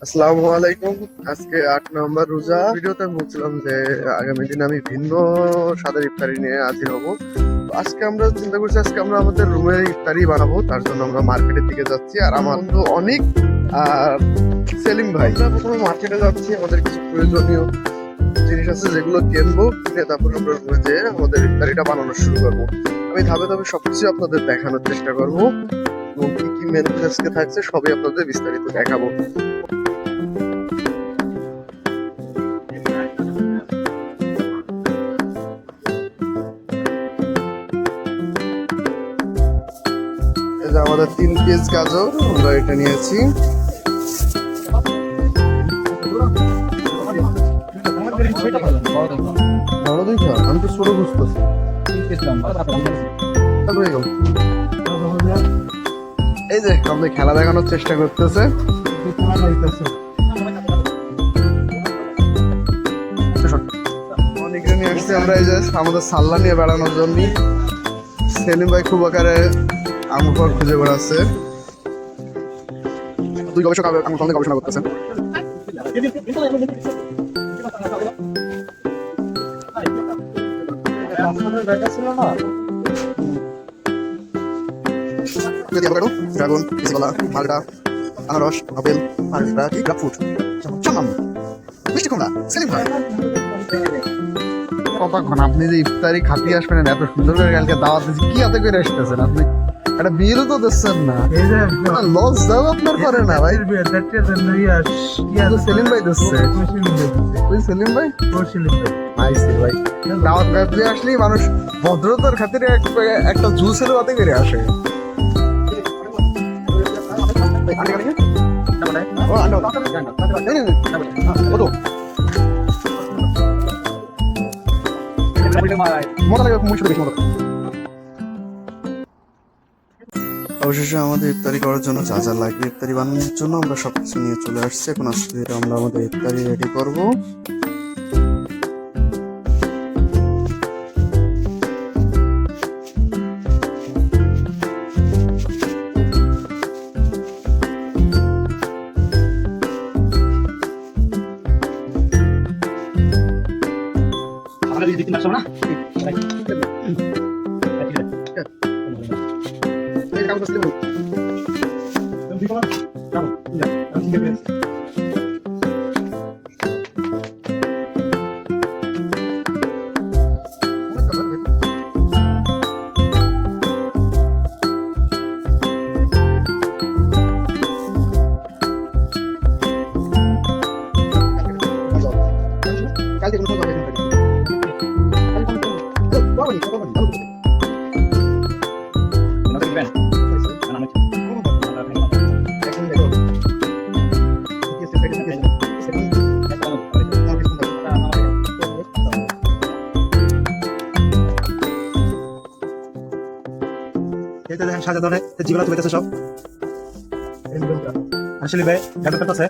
আসসালামু আলাইকুম। আজকে 8 নম্বর রোজা। ভিডিওতে আমি বলছিলাম যে আগামী দিনে আমি ভিন্ন স্বাদের ইফতারি নিয়ে হাজির হব। তো আজকে আমরা চিন্তা করছি আজকে আমরা আমাদের রুমে ইফতারি বানাবো, তার জন্য আমরা মার্কেটের দিকে যাচ্ছি। আর আমার বন্ধু অনেক আর সেলিম ভাই, আমরা প্রথমে মার্কেটে যাচ্ছি। আমাদের কিছু প্রয়োজনীয় জিনিস আছে যেগুলো কিনবো, কিনে তারপর আমরা রুমে যেয়ে আমাদের ইফতারিটা বানানো শুরু করবো। আমি ধাপে ধাপে সবকিছু আপনাদের দেখানোর চেষ্টা করবো এবং কি কি মেনু আজকে থাকছে সবই আপনাদের বিস্তারিত দেখাবো। আমাদের 3 পিস গাজর আমরা এটা নিয়েছি। বড় দেখা আমি তো ছোট বুঝতেছি। এই যে আমাদের খেলা দেখানোর চেষ্টা করতেছে। অনেকটা নিয়ে আসছি আমরা এই যে আমাদের সাল্লা নিয়ে বেড়ানোর জন্য। সেলিম ভাই খুব আকারে আঙুর খুঁজে বেড়াচ্ছে। দুই গবেষক আঙুর ফল নিয়ে গবেষণা করতেছেন। ড্রাগন, কলা, মালটা, আনারস, আপেল, গ্রাপফ্রুট, মিষ্টি কুমড়া। সেলিম ভাই কতক্ষণ আপনি যে ইফতারি খাতিয়ে আসবেন, এত সুন্দর করে কালকে দাওয়াত দিচ্ছি, কি হাতে করে আসতেছেন আপনি? একটা বিলও তো দিচ্ছেন না, লস যাও আপনার করে না ভাই। সেলিম ভাই দিচ্ছে। সেলিম ভাই ভাই দাওয়াত দিয়ে আসলেই মানুষ ভদ্রতার খাতিরে একটা জুসের হাতে করে আসে। অবশেষে আমাদের ইফতারি করার জন্য যা যা লাগবে ইফতারি বানানোর জন্য আমরা সবকিছু নিয়ে চলে আসছি। এখন আজকে আমরা আমাদের ইফতারি রেডি করবো। সাজা ধরে যেগুলো তুমি সব আসলে ভাই আছে।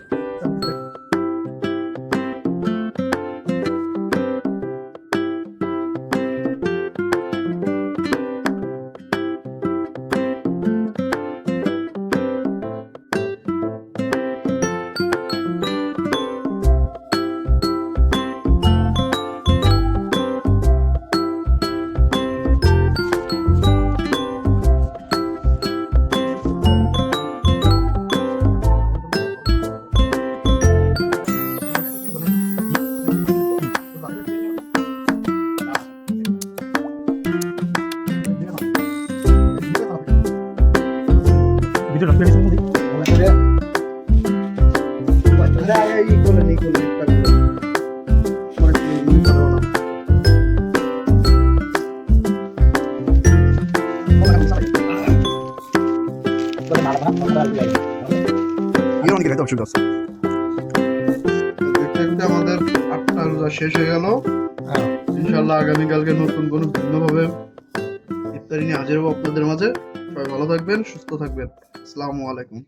ভিডিও রাখতে গেছেন আমাদের 8টা রোজা শেষ হয়ে গেল। ইনশাল্লাহ আগামীকালকে নতুন কোনো ভিন্নভাবে ইফতারি নিয়ে হাজির হবো আপনাদের মাঝে। সবাই ভালো থাকবেন, সুস্থ থাকবেন। আসসালামু আলাইকুম।